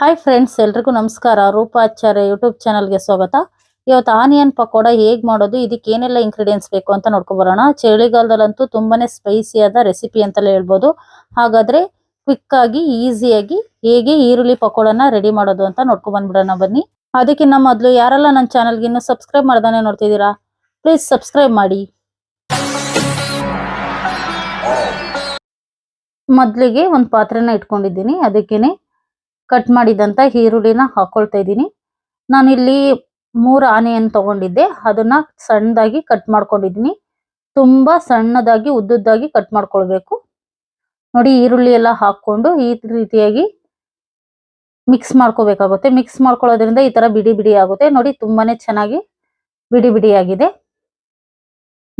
Hi friends, ಎಲ್ರಿಗೂ ನಮಸ್ಕಾರ. ರೂಪಾಚಾರ್ಯ YouTube ಚಾನಲ್ಗೆ ಸ್ವಾಗತ. ಇವತ್ತು ಆನಿಯನ್ ಪಕೋಡ ಹೇಗ್ ಮಾಡೋದು, ಇದಕ್ಕೆ ಏನೆಲ್ಲ ಇಂಗ್ರೀಡಿಯೆಂಟ್ಸ್ ಬೇಕು ಅಂತ ನೋಡ್ಕೊಬರೋಣ. ಚಳಿಗಾಲದಲ್ಲಂತೂ ತುಂಬಾನೇ ಸ್ಪೈಸಿಯಾದ ರೆಸಿಪಿ ಅಂತಲೇ ಹೇಳ್ಬೋದು. ಹಾಗಾದ್ರೆ ಕ್ವಿಕ್ ಆಗಿ ಈಸಿಯಾಗಿ ಹೇಗೆ ಈರುಳ್ಳಿ ಪಕೋಡನ ರೆಡಿ ಮಾಡೋದು ಅಂತ ನೋಡ್ಕೊಂಡ್ಬಂದ್ಬಿಡೋಣ ಬನ್ನಿ. ಅದಕ್ಕಿಂತ ಮೊದಲು ಯಾರೆಲ್ಲ ನನ್ನ ಚಾನಲ್ಗೆ ಇನ್ನೂ ಸಬ್ಸ್ಕ್ರೈಬ್ ಮಾಡ್ದಾನೆ ನೋಡ್ತಿದ್ದೀರಾ, ಪ್ಲೀಸ್ ಸಬ್ಸ್ಕ್ರೈಬ್ ಮಾಡಿ. ಮೊದಲಿಗೆ ಒಂದು ಪಾತ್ರೆನ ಇಟ್ಕೊಂಡಿದ್ದೀನಿ. ಅದಕ್ಕೇನೆ ಕಟ್ ಮಾಡಿದಂತ ಈರುಳ್ಳಿನ ಹಾಕೊಳ್ತಾ ಇದ್ದೀನಿ. ನಾನಿಲ್ಲಿ 3 ಆನಿಯನ್ ತಗೊಂಡಿದ್ದೆ. ಅದನ್ನ ಸಣ್ಣದಾಗಿ ಕಟ್ ಮಾಡ್ಕೊಂಡಿದ್ದೀನಿ. ತುಂಬಾ ಸಣ್ಣದಾಗಿ ಉದ್ದುದ್ದಾಗಿ ಕಟ್ ಮಾಡ್ಕೊಳ್ಬೇಕು. ನೋಡಿ, ಈರುಳ್ಳಿ ಎಲ್ಲ ಹಾಕೊಂಡು ಈ ರೀತಿಯಾಗಿ ಮಿಕ್ಸ್ ಮಾಡ್ಕೋಬೇಕಾಗುತ್ತೆ. ಮಿಕ್ಸ್ ಮಾಡ್ಕೊಳ್ಳೋದ್ರಿಂದ ಈ ತರ ಬಿಡಿ ಬಿಡಿ ಆಗುತ್ತೆ. ನೋಡಿ, ತುಂಬಾನೇ ಚೆನ್ನಾಗಿ ಬಿಡಿ ಬಿಡಿ ಆಗಿದೆ.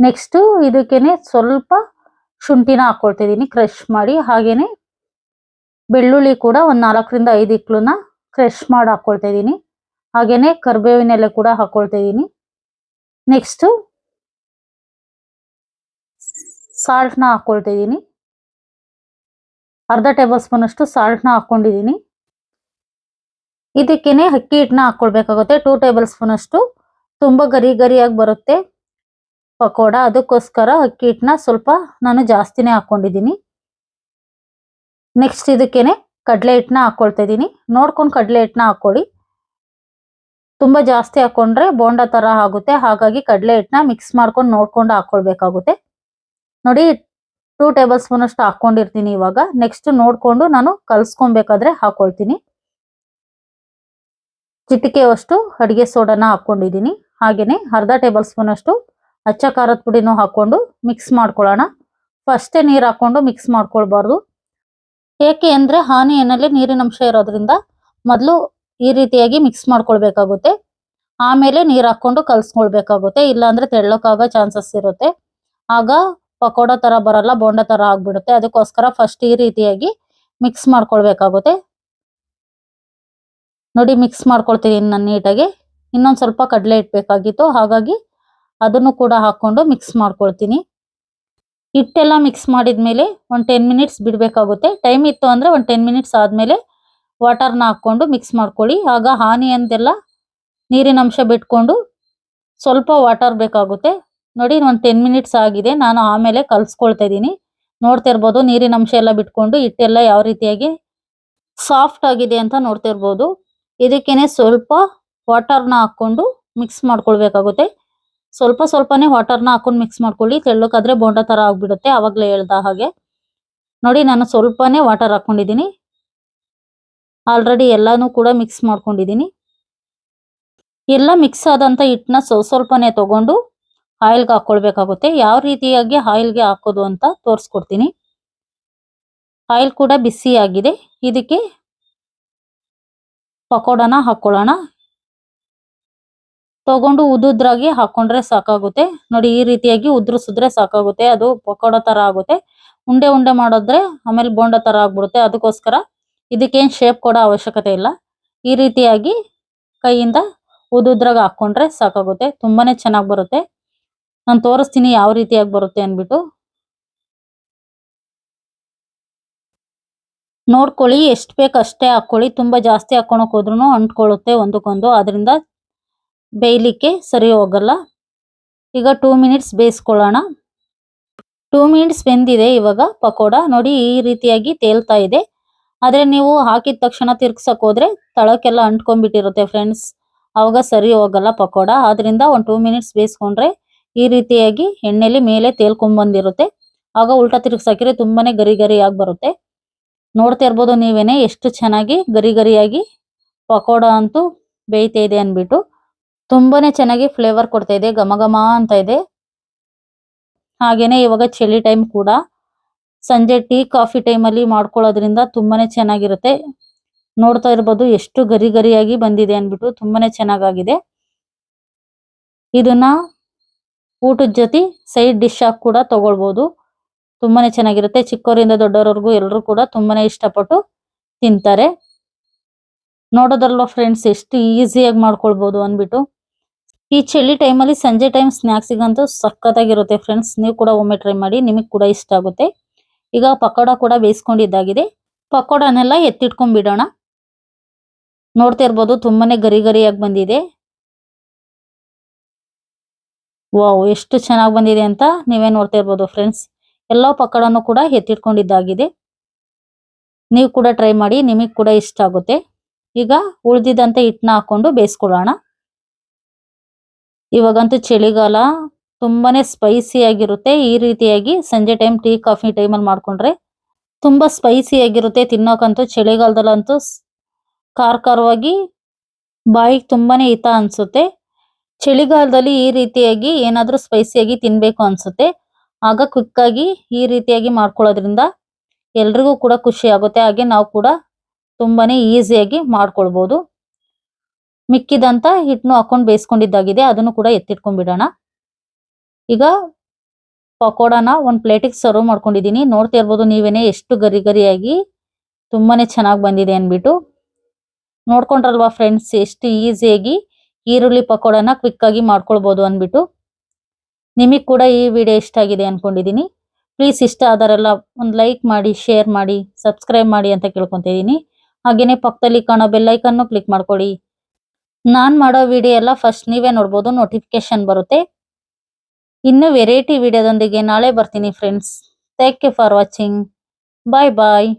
ನೆಕ್ಸ್ಟ್ ಇದಕ್ಕೇನೆ ಸ್ವಲ್ಪ ಶುಂಠಿನ ಹಾಕೊಳ್ತಾ ಇದೀನಿ ಕ್ರಶ್ ಮಾಡಿ. ಹಾಗೇನೆ ಬೆಳ್ಳುಳ್ಳಿ ಕೂಡ ಒಂದ್ 4ರಿಂದ 5 ಇಕ್ಲುನ ಕ್ರಶ್ ಮಾಡಿ ಹಾಕೊಳ್ತಾ ಇದೀನಿ. ಹಾಗೇನೆ ಕರಿಬೇವಿನ ಎಲೆ ಕೂಡ ಹಾಕೊಳ್ತಾ ಇದೀನಿ. ನೆಕ್ಸ್ಟ್ ಸಾಲ್ಟ್ ನ ಹಾಕೊಳ್ತಾ ಇದೀನಿ. ಅರ್ಧ ಟೇಬಲ್ ಸ್ಪೂನ್ ಅಷ್ಟು ಸಾಲ್ಟ್ ನ ಹಾಕೊಂಡಿದೀನಿ. ಇದಕ್ಕೇನೆ ಅಕ್ಕಿ ಹಿಟ್ಟನ್ನ ಹಾಕೊಳ್ಬೇಕಾಗುತ್ತೆ. 2 ಟೇಬಲ್ ಸ್ಪೂನ್ ಅಷ್ಟು. ತುಂಬಾ ಗರಿ ಗರಿಯಾಗಿ ಬರುತ್ತೆ ಪಕೋಡ, ಅದಕ್ಕೋಸ್ಕರ ಅಕ್ಕಿ ಹಿಟ್ಟನ್ನ ಸ್ವಲ್ಪ ನಾನು ಜಾಸ್ತಿನೇ ಹಾಕೊಂಡಿದೀನಿ. ನೆಕ್ಸ್ಟ್ ಇದಕ್ಕೇನೆ ಕಡಲೆ ಹಿಟ್ಟನ್ನ ಹಾಕೊಳ್ತಾ ಇದೀನಿ. ನೋಡ್ಕೊಂಡು ಕಡಲೆ ಹಿಟ್ಟನ್ನ ಹಾಕೊಳ್ಳಿ. ತುಂಬಾ ಜಾಸ್ತಿ ಹಾಕೊಂಡ್ರೆ ಬೋಂಡ ತರ ಆಗುತ್ತೆ. ಹಾಗಾಗಿ ಕಡಲೆ ಹಿಟ್ಟನ್ನ ಮಿಕ್ಸ್ ಮಾಡ್ಕೊಂಡು ನೋಡ್ಕೊಂಡು ಹಾಕೊಳ್ಬೇಕಾಗುತ್ತೆ. ನೋಡಿ, 2 ಟೇಬಲ್ ಸ್ಪೂನ್ ಅಷ್ಟು ಹಾಕೊಂಡಿರ್ತೀನಿ ಇವಾಗ. ನೆಕ್ಸ್ಟ್ ನೋಡ್ಕೊಂಡು ನಾನು ಕಲ್ಸ್ಕೊಬೇಕಾದ್ರೆ ಹಾಕೊಳ್ತೀನಿ. ಚಿಟಿಕೆಯಷ್ಟು ಅಡಿಗೆ ಸೋಡಾನ ಹಾಕೊಂಡಿದೀನಿ. ಹಾಗೇನೆ ಅರ್ಧ ಟೇಬಲ್ ಸ್ಪೂನ್ ಅಷ್ಟು ಅಚ್ಚ ಖಾರದ ಪುಡಿನೂ ಹಾಕೊಂಡು ಮಿಕ್ಸ್ ಮಾಡ್ಕೊಳ್ಳೋಣ. ಫಸ್ಟೇ ನೀರು ಹಾಕೊಂಡು ಮಿಕ್ಸ್ ಮಾಡ್ಕೊಳ್ಬಾರ್ದು. ಏಕೆ ಅಂದ್ರೆ ಆನಿಯನ್ನಲ್ಲಿ ನೀರಿನ ಅಂಶ ಇರೋದ್ರಿಂದ ಮೊದಲು ಈ ರೀತಿಯಾಗಿ ಮಿಕ್ಸ್ ಮಾಡ್ಕೊಳ್ಬೇಕಾಗುತ್ತೆ. ಆಮೇಲೆ ನೀರು ಹಾಕೊಂಡು ಕಲ್ಸ್ಕೊಳ್ಬೇಕಾಗುತ್ತೆ. ಇಲ್ಲಾಂದ್ರೆ ತೆಳ್ಳಕ್ಕಾಗೋ ಚಾನ್ಸಸ್ ಇರುತ್ತೆ. ಆಗ ಪಕೋಡ ತರ ಬರಲ್ಲ, ಬೋಂಡ ತರ ಆಗ್ಬಿಡುತ್ತೆ. ಅದಕ್ಕೋಸ್ಕರ ಫಸ್ಟ್ ಈ ರೀತಿಯಾಗಿ ಮಿಕ್ಸ್ ಮಾಡ್ಕೊಳ್ಬೇಕಾಗುತ್ತೆ. ನೋಡಿ, ಮಿಕ್ಸ್ ಮಾಡ್ಕೊಳ್ತೀನಿ ನಾನು ನೀಟಾಗಿ. ಇನ್ನೊಂದ್ ಸ್ವಲ್ಪ ಕಡಲೆ ಇಟ್ಬೇಕಾಗಿತ್ತು, ಹಾಗಾಗಿ ಅದನ್ನು ಕೂಡ ಹಾಕೊಂಡು ಮಿಕ್ಸ್ ಮಾಡ್ಕೊಳ್ತೀನಿ. ಹಿಟ್ಟೆಲ್ಲ ಮಿಕ್ಸ್ ಮಾಡಿದ್ಮೇಲೆ ಒಂದು 10 ಮಿನಿಟ್ಸ್ ಬಿಡಬೇಕಾಗುತ್ತೆ. ಟೈಮ್ ಇತ್ತು ಅಂದ್ರೆ ಒಂದು 10 ಮಿನಿಟ್ಸ್ ಆದ್ಮೇಲೆ ವಾಟರ್ನ ಹಾಕೊಂಡು ಮಿಕ್ಸ್ ಮಾಡ್ಕೊಳ್ಳಿ. ಆಗ ಆನಿಯನ್ದೆಲ್ಲ ನೀರಿನ ಅಂಶ ಬಿಟ್ಕೊಂಡು ಸ್ವಲ್ಪ ವಾಟರ್ ಬೇಕಾಗುತ್ತೆ. ನೋಡಿ, ಒಂದು 10 ಮಿನಿಟ್ಸ್ ಆಗಿದೆ. ನಾನು ಆಮೇಲೆ ಕಲ್ಸ್ಕೊಳ್ತಾ ಇದ್ದೀನಿ. ನೋಡ್ತಾ ಇರ್ಬೋದು, ನೀರಿನ ಅಂಶ ಎಲ್ಲ ಬಿಟ್ಕೊಂಡು ಹಿಟ್ಟೆಲ್ಲ ಯಾವ ರೀತಿಯಾಗಿ ಸಾಫ್ಟ್ ಆಗಿದೆ ಅಂತ ನೋಡ್ತಾ ಇರ್ಬೋದು. ಇದಕ್ಕೇನೆ ಸ್ವಲ್ಪ ವಾಟರ್ನ ಹಾಕೊಂಡು ಮಿಕ್ಸ್ ಮಾಡ್ಕೊಳ್ಬೇಕಾಗುತ್ತೆ. ಸ್ವಲ್ಪ ಸ್ವಲ್ಪನೇ ವಾಟರ್ನ ಹಾಕೊಂಡು ಮಿಕ್ಸ್ ಮಾಡ್ಕೊಳ್ಳಿ. ತೆಳ್ಳಕ್ಕಾದ್ರೆ ಬೋಂಡ ತರ ಆಗ್ಬಿಡುತ್ತೆ. ಅವಾಗ್ಲೇ ಹೇಳ್ದ ಹಾಗೆ. ನೋಡಿ, ನಾನು ಸ್ವಲ್ಪನೇ ವಾಟರ್ ಹಾಕೊಂಡಿದ್ದೀನಿ. ಆಲ್ರೆಡಿ ಎಲ್ಲಾನು ಕೂಡ ಮಿಕ್ಸ್ ಮಾಡ್ಕೊಂಡಿದ್ದೀನಿ. ಎಲ್ಲ ಮಿಕ್ಸ್ ಆದಂತ ಹಿಟ್ಟನ್ನ ಸ್ವಲ್ಪನೇ ತಗೊಂಡು ಆಯಿಲ್ಗೆ ಹಾಕೊಳ್ಬೇಕಾಗುತ್ತೆ. ಯಾವ ರೀತಿಯಾಗಿ ಆಯಿಲ್ಗೆ ಹಾಕೋದು ಅಂತ ತೋರಿಸ್ಕೊಡ್ತೀನಿ. ಆಯಿಲ್ ಕೂಡ ಬಿಸಿ ಆಗಿದೆ. ಇದಕ್ಕೆ ಪಕೋಡನ ಹಾಕೊಳ್ಳೋಣ. ತಗೊಂಡು ಉದ್ದುದ್ರಾಗಿ ಹಾಕೊಂಡ್ರೆ ಸಾಕಾಗುತ್ತೆ. ನೋಡಿ, ಈ ರೀತಿಯಾಗಿ ಉದ್ರಿಸಿದ್ರೆ ಸಾಕಾಗುತ್ತೆ. ಅದು ಪಕೋಡ ತರ ಆಗುತ್ತೆ. ಉಂಡೆ ಉಂಡೆ ಮಾಡಿದ್ರೆ ಆಮೇಲೆ ಬೋಂಡ ತರ ಆಗ್ಬಿಡುತ್ತೆ. ಅದಕ್ಕೋಸ್ಕರ ಇದಕ್ಕೇನು ಶೇಪ್ ಕೊಡೋ ಅವಶ್ಯಕತೆ ಇಲ್ಲ. ಈ ರೀತಿಯಾಗಿ ಕೈಯಿಂದ ಉದ್ದುದ್ರಾಗ ಹಾಕೊಂಡ್ರೆ ಸಾಕಾಗುತ್ತೆ. ತುಂಬಾನೇ ಚೆನ್ನಾಗಿ ಬರುತ್ತೆ. ನಾನು ತೋರಿಸ್ತೀನಿ ಯಾವ ರೀತಿಯಾಗಿ ಬರುತ್ತೆ ಅನ್ಬಿಟ್ಟು. ನೋಡ್ಕೊಳ್ಳಿ, ಎಷ್ಟು ಬೇಕು ಅಷ್ಟೇ ಹಾಕೊಳ್ಳಿ. ತುಂಬಾ ಜಾಸ್ತಿ ಹಾಕೊಳಕ್ ಹೋದ್ರೂ ಅಂಟ್ಕೊಳ್ಳುತ್ತೆ ಒಂದಕ್ಕೊಂದು. ಅದರಿಂದ ಬೇಯಲಿಕ್ಕೆ ಸರಿ ಹೋಗಲ್ಲ. ಈಗ 2 ಮಿನಿಟ್ಸ್ ಬೇಯಿಸ್ಕೊಳ್ಳೋಣ. 2 ಮಿನಿಟ್ಸ್ ಬೆಂದಿದೆ ಇವಾಗ ಪಕೋಡ. ನೋಡಿ, ಈ ರೀತಿಯಾಗಿ ತೇಲ್ತಾ ಇದೆ. ಆದ್ರೆ ನೀವು ಹಾಕಿದ ತಕ್ಷಣ ತಿರ್ಗ್ಸಕ್ ಹೋದ್ರೆ ತಳಕ್ಕೆಲ್ಲ ಅಂಟ್ಕೊಂಡ್ಬಿಟ್ಟಿರುತ್ತೆ ಫ್ರೆಂಡ್ಸ್. ಅವಾಗ ಸರಿ ಹೋಗಲ್ಲ ಪಕೋಡ. ಆದ್ರಿಂದ ಒಂದು 2 ಮಿನಿಟ್ಸ್ ಬೇಯಿಸ್ಕೊಂಡ್ರೆ ಈ ರೀತಿಯಾಗಿ ಎಣ್ಣೆಲಿ ಮೇಲೆ ತೇಲ್ಕೊಂಡ್ ಬಂದಿರುತ್ತೆ. ಆಗ ಉಲ್ಟಾ ತಿರ್ಗ್ಸಾಕಿದ್ರೆ ತುಂಬಾನೇ ಗರಿ ಗರಿಯಾಗಿ ಬರುತ್ತೆ. ನೋಡ್ತಾ ಇರ್ಬೋದು ನೀವೇನೆ ಎಷ್ಟು ಚೆನ್ನಾಗಿ ಗರಿ ಗರಿಯಾಗಿ ಪಕೋಡ ಅಂತೂ ಬೇಯ್ತಾ ಇದೆ ಅನ್ಬಿಟ್ಟು. ತುಂಬಾನೇ ಚೆನ್ನಾಗಿ ಫ್ಲೇವರ್ ಕೊಡ್ತಾ ಇದೆ, ಘಮ ಘಮ ಅಂತ ಇದೆ. ಹಾಗೇನೆ ಇವಾಗ ಚಳಿ ಟೈಮ್ ಕೂಡ, ಸಂಜೆ ಟೀ ಕಾಫಿ ಟೈಮಲ್ಲಿ ಮಾಡ್ಕೊಳ್ಳೋದ್ರಿಂದ ತುಂಬಾನೇ ಚೆನ್ನಾಗಿರುತ್ತೆ. ನೋಡ್ತಾ ಇರ್ಬೋದು ಎಷ್ಟು ಗರಿ ಗರಿಯಾಗಿ ಬಂದಿದೆ ಅನ್ಬಿಟ್ಟು. ತುಂಬಾನೇ ಚೆನ್ನಾಗಾಗಿದೆ. ಇದನ್ನ ಊಟದ ಜೊತೆ ಸೈಡ್ ಡಿಶ್ ಆಗಿ ಕೂಡ ತಗೊಳ್ಬಹುದು. ತುಂಬಾನೇ ಚೆನ್ನಾಗಿರುತ್ತೆ. ಚಿಕ್ಕವರಿಂದ ದೊಡ್ಡವರವರೆಗೂ ಎಲ್ಲರೂ ಕೂಡ ತುಂಬಾನೇ ಇಷ್ಟಪಟ್ಟು ತಿಂತಾರೆ. ನೋಡೋದಲ್ವಾ ಫ್ರೆಂಡ್ಸ್, ಎಷ್ಟು ಈಸಿಯಾಗಿ ಮಾಡ್ಕೊಳ್ಬಹುದು ಅನ್ಬಿಟ್ಟು. ಈ ಚಳಿ ಟೈಮಲ್ಲಿ ಸಂಜೆ ಟೈಮ್ ಸ್ನ್ಯಾಕ್ಸಿಗಂತೂ ಸಖತ್ತಾಗಿರುತ್ತೆ ಫ್ರೆಂಡ್ಸ್. ನೀವು ಕೂಡ ಒಮ್ಮೆ ಟ್ರೈ ಮಾಡಿ, ನಿಮಗೆ ಕೂಡ ಇಷ್ಟ ಆಗುತ್ತೆ. ಈಗ ಪಕೋಡ ಕೂಡ ಬೇಯಿಸ್ಕೊಂಡಿದ್ದಾಗಿದೆ. ಪಕೋಡನೆಲ್ಲ ಎತ್ತಿಟ್ಕೊಂಡ್ಬಿಡೋಣ. ನೋಡ್ತಾ ಇರ್ಬೋದು ತುಂಬಾನೇ ಗರಿ ಗರಿಯಾಗಿ ಬಂದಿದೆ. ವಾವ್, ಎಷ್ಟು ಚೆನ್ನಾಗಿ ಬಂದಿದೆ ಅಂತ ನೀವೇ ನೋಡ್ತಾ ಇರ್ಬೋದು ಫ್ರೆಂಡ್ಸ್. ಎಲ್ಲಾ ಪಕೋಡನು ಕೂಡ ಎತ್ತಿಟ್ಕೊಂಡಿದ್ದಾಗಿದೆ. ನೀವು ಕೂಡ ಟ್ರೈ ಮಾಡಿ, ನಿಮಗೆ ಕೂಡ ಇಷ್ಟ ಆಗುತ್ತೆ. ಈಗ ಉಳಿದಿದ್ದಂತ ಹಿಟ್ಟನ್ನ ಹಾಕೊಂಡು ಬೇಯಿಸ್ಕೊಳ್ಳೋಣ. ಇವಾಗಂತೂ ಚಳಿಗಾಲ, ತುಂಬಾನೇ ಸ್ಪೈಸಿ ಆಗಿರುತ್ತೆ. ಈ ರೀತಿಯಾಗಿ ಸಂಜೆ ಟೈಮ್ ಟೀ ಕಾಫಿ ಟೈಮಲ್ಲಿ ಮಾಡ್ಕೊಂಡ್ರೆ ತುಂಬಾ ಸ್ಪೈಸಿ ಆಗಿರುತ್ತೆ. ತಿನ್ನೋಕಂತೂ ಚಳಿಗಾಲದಲ್ಲಂತೂ ಖಾರವಾಗಿ ಬಾಯಿಗೆ ತುಂಬಾನೇ ಹಿತ ಅನ್ಸುತ್ತೆ. ಚಳಿಗಾಲದಲ್ಲಿ ಈ ರೀತಿಯಾಗಿ ಏನಾದ್ರೂ ಸ್ಪೈಸಿಯಾಗಿ ತಿನ್ಬೇಕು ಅನ್ಸುತ್ತೆ. ಆಗ ಕ್ವಿಕ್ ಆಗಿ ಈ ರೀತಿಯಾಗಿ ಮಾಡ್ಕೊಳ್ಳೋದ್ರಿಂದ ಎಲ್ರಿಗೂ ಕೂಡ ಖುಷಿ ಆಗುತ್ತೆ. ಹಾಗೆ ನಾವು ಕೂಡ ತುಂಬಾನೇ ಈಸಿಯಾಗಿ ಮಾಡ್ಕೊಳ್ಬಹುದು. ಮಿಕ್ಕಿದಂತ ಹಿಟ್ಟನ್ನು ಹಾಕೊಂಡು ಬೇಯಿಸ್ಕೊಂಡಿದ್ದಾಗಿದೆ, ಅದನ್ನು ಕೂಡ ಎತ್ತಿಟ್ಕೊಂಡ್ಬಿಡೋಣ. ಈಗ ಪಕೋಡಾನ ಒಂದು ಪ್ಲೇಟಿಗೆ ಸರ್ವ್ ಮಾಡ್ಕೊಂಡಿದ್ದೀನಿ. ನೋಡ್ತಾ ಇರ್ಬೋದು ನೀವೇನೆ ಎಷ್ಟು ಗರಿ ಗರಿಯಾಗಿ ತುಂಬಾನೇ ಚೆನ್ನಾಗಿ ಬಂದಿದೆ ಅನ್ಬಿಟ್ಟು. ನೋಡ್ಕೊಂಡ್ರಲ್ವಾ ಫ್ರೆಂಡ್ಸ್, ಎಷ್ಟು ಈಸಿಯಾಗಿ ಈರುಳ್ಳಿ ಪಕೋಡಾನ ಕ್ವಿಕ್ ಆಗಿ ಮಾಡ್ಕೊಳ್ಬಹುದು ಅನ್ಬಿಟ್ಟು. ನಿಮಗೆ ಕೂಡ ಈ ವಿಡಿಯೋ ಇಷ್ಟ ಆಗಿದೆ ಅನ್ಕೊಂಡಿದ್ದೀನಿ. ಪ್ಲೀಸ್ ಇಷ್ಟ ಆದರೆಲ್ಲ ಒಂದು ಲೈಕ್ ಮಾಡಿ, ಶೇರ್ ಮಾಡಿ, ಸಬ್ಸ್ಕ್ರೈಬ್ ಮಾಡಿ ಅಂತ ಕೇಳ್ಕೊಂತಿದ್ದೀನಿ. ಹಾಗೇನೆ ಪಕ್ಕದಲ್ಲಿ ಕಾಣೋ ಬೆಲ್ ಐಕನ್ನು ಕ್ಲಿಕ್ ಮಾಡ್ಕೊಳ್ಳಿ. ನಾನ್ ಮಾಡೋ ವಿಡಿಯೋ ಎಲ್ಲ ಫಸ್ಟ್ ನೀವೇ ನೋಡ್ಬೋದು, ನೋಟಿಫಿಕೇಶನ್ ಬರುತ್ತೆ. ಇನ್ನು ವೆರೈಟಿ ವಿಡಿಯೋದೊಂದಿಗೆ ನಾಳೆ ಬರ್ತೀನಿ friends. Thank you for watching. Bye bye.